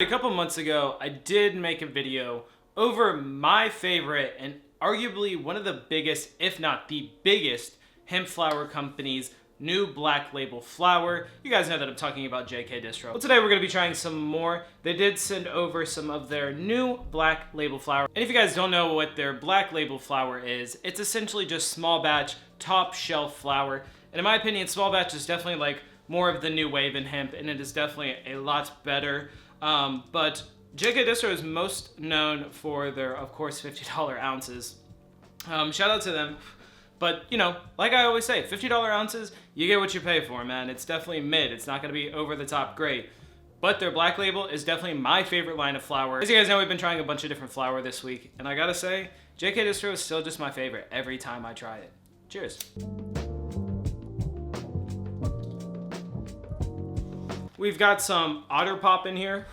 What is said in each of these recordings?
A couple months ago, I did make a video over my favorite and arguably one of the biggest, if not the biggest, hemp flower company's new black label flower. You guys know that I'm talking about JK Distro. Well, today we're going to be trying some more. They did send over some of their new black label flower. And if you guys don't know what their black label flower is, it's essentially just small batch, top shelf flower. And in my opinion, small batch is definitely like more of the new wave in hemp, and it is definitely a lot better. But JK Distro is most known for their, of course, $50 ounces. Shout out to them. But, you know, like I always say, $50 ounces, you get what you pay for, man. It's definitely mid. It's not going to be over the top great. But their black label is definitely my favorite line of flower. As you guys know, we've been trying a bunch of different flower this week. And I gotta say, JK Distro is still just my favorite every time I try it. Cheers. We've got some Otter Pop in here.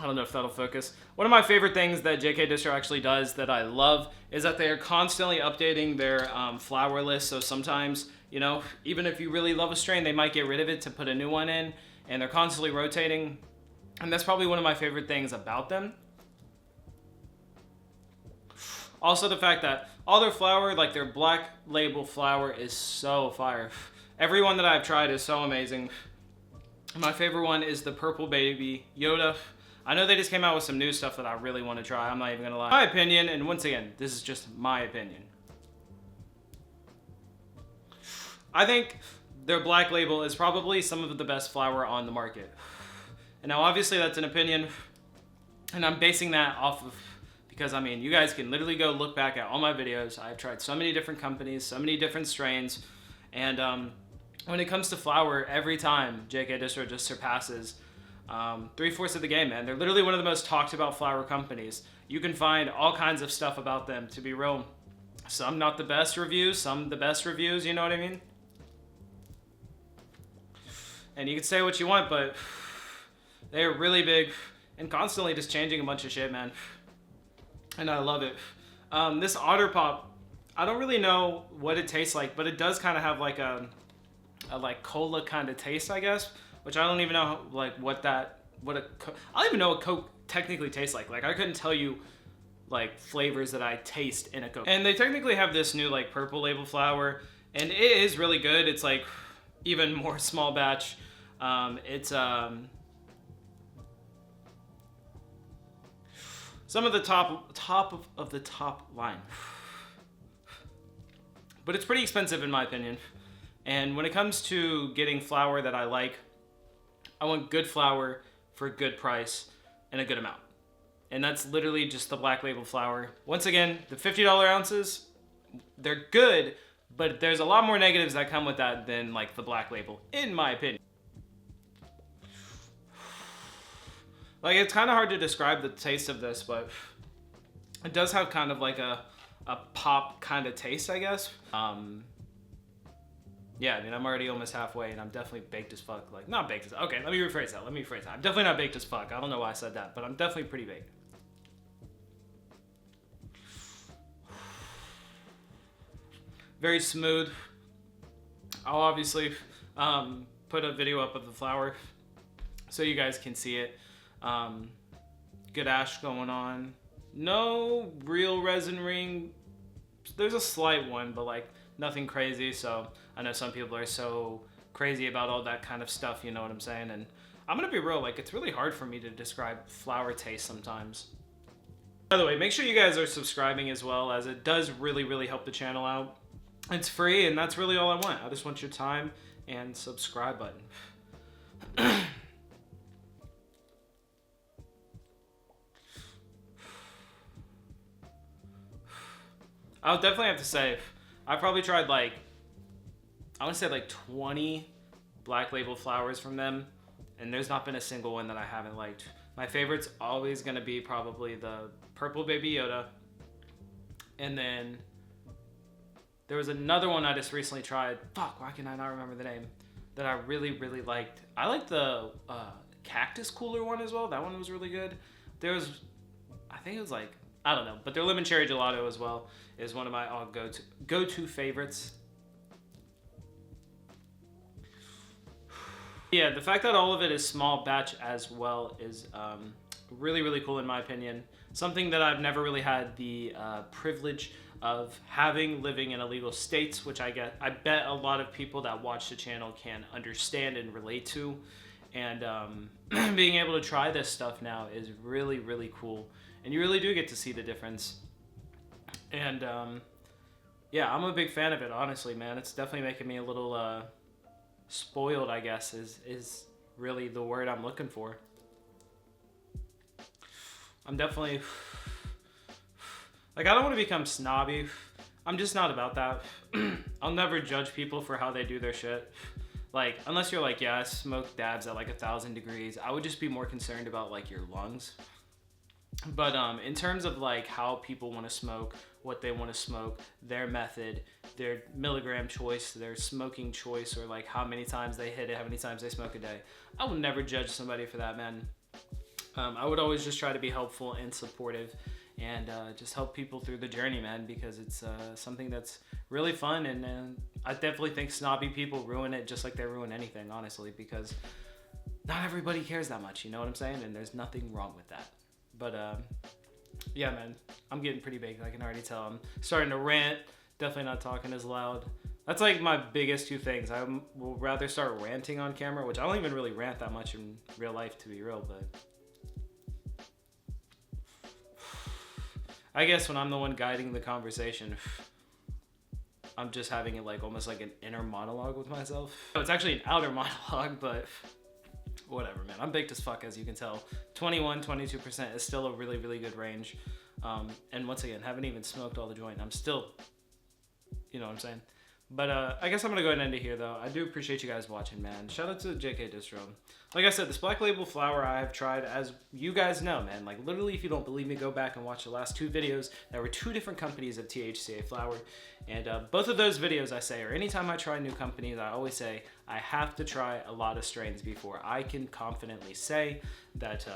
I don't know if that'll focus. One of my favorite things that JK Distro actually does that I love is that they are constantly updating their flower list. So sometimes, you know, even if you really love a strain, they might get rid of it to put a new one in, and they're constantly rotating. And that's probably one of my favorite things about them. Also the fact that all their flower, like their black label flower, is so fire. Every one that I've tried is so amazing. My favorite one is the Purple Baby Yoda. I know they just came out with some new stuff that I really want to try. I'm not even gonna lie. My opinion, and once again, this is just my opinion. I think their black label is probably some of the best flower on the market. And now obviously that's an opinion, and I'm basing that off of, because I mean, you guys can literally go look back at all my videos. I've tried so many different companies, so many different strains, and when it comes to flower, every time JK Distro just surpasses 3/4 of the game, man. They're literally one of the most talked about flower companies. You can find all kinds of stuff about them, to be real. Some not the best reviews, some the best reviews, you know what I mean? And you can say what you want, but they're really big and constantly just changing a bunch of shit, man. And I love it. This Otter Pop, I don't really know what it tastes like, but it does kind of have like a like cola kind of taste, I guess. Which I don't even know like I don't even know what Coke technically tastes like. Like I couldn't tell you like flavors that I taste in a Coke. And they technically have this new like purple label flower, and it is really good. It's like even more small batch. It's some of the top of the top line. But it's pretty expensive in my opinion. And when it comes to getting flower that I like, I want good flower for a good price and a good amount. And that's literally just the black label flower. Once again, the $50 ounces, they're good, but there's a lot more negatives that come with that than like the black label, in my opinion. Like it's kind of hard to describe the taste of this, but it does have kind of like a pop kind of taste, I guess. Yeah, I mean, I'm already almost halfway, and I'm definitely baked as fuck. Like, not baked as... Okay, let me rephrase that. I'm definitely not baked as fuck. I don't know why I said that, but I'm definitely pretty baked. Very smooth. I'll obviously put a video up of the flower so you guys can see it. Good ash going on. No real resin ring. There's a slight one, but like nothing crazy. So I know some people are so crazy about all that kind of stuff, you know what I'm saying? And I'm gonna be real, like it's really hard for me to describe flower taste sometimes. By the way, make sure you guys are subscribing as well, as it does really, really help the channel out. It's free, and that's really all I want. I just want your time and subscribe button. I'll definitely have to say, I probably tried like, I want to say like 20 black label flowers from them, and there's not been a single one that I haven't liked. My favorite's always going to be probably the Purple Baby Yoda, and then there was another one I just recently tried. Fuck, why can I not remember the name? That I really, really liked. I liked the Cactus Cooler one as well. That one was really good. There was, I think it was like, I don't know, but their Lemon Cherry Gelato as well is one of my all go-to favorites. Yeah, the fact that all of it is small batch as well is really, really cool in my opinion. Something that I've never really had the privilege of having living in illegal states, which I bet a lot of people that watch the channel can understand and relate to. And being able to try this stuff now is really, really cool. And you really do get to see the difference. And yeah, I'm a big fan of it, honestly, man. It's definitely making me a little spoiled, I guess, is really the word I'm looking for. I'm definitely, like, I don't want to become snobby. I'm just not about that. I'll never judge people for how they do their shit. Like, unless you're like, yeah, I smoke dabs at like 1,000 degrees. I would just be more concerned about like your lungs. But in terms of like how people want to smoke, what they want to smoke, their method, their milligram choice, their smoking choice, or like how many times they hit it, how many times they smoke a day, I would never judge somebody for that, man. I would always just try to be helpful and supportive and just help people through the journey, man, because it's something that's really fun. And I definitely think snobby people ruin it just like they ruin anything, honestly, because not everybody cares that much, you know what I'm saying? And there's nothing wrong with that. But yeah, man, I'm getting pretty big. I can already tell. I'm starting to rant. Definitely not talking as loud. That's like my biggest two things. I will rather start ranting on camera, which I don't even really rant that much in real life, to be real. But I guess when I'm the one guiding the conversation, I'm just having it like almost like an inner monologue with myself. It's actually an outer monologue, but whatever, man. I'm baked as fuck, as you can tell. 21, 22% is still a really, really good range. And once again, haven't even smoked all the joint. I'm still, you know what I'm saying? But I guess I'm gonna go ahead and end it here, though. I do appreciate you guys watching, man. Shout out to JK Distro. Like I said, this Black Label flower I have tried, as you guys know, man. Like, literally, if you don't believe me, go back and watch the last two videos. There were two different companies of THCA flower. And both of those videos I say, or anytime I try new companies, I always say, I have to try a lot of strains before I can confidently say that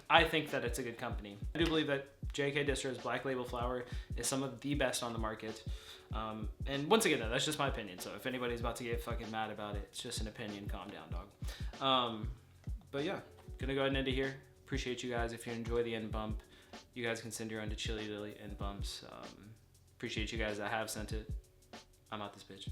I think that it's a good company. I do believe that JK Distro's Black Label flower is some of the best on the market. And once again, though, that's just my opinion. So if anybody's about to get fucking mad about it, it's just an opinion. Calm down, dog. But yeah, gonna go ahead and end it here. Appreciate you guys. If you enjoy the end bump, you guys can send your own to chillydillyendbumps. Appreciate you guys that have sent it. I'm out this bitch.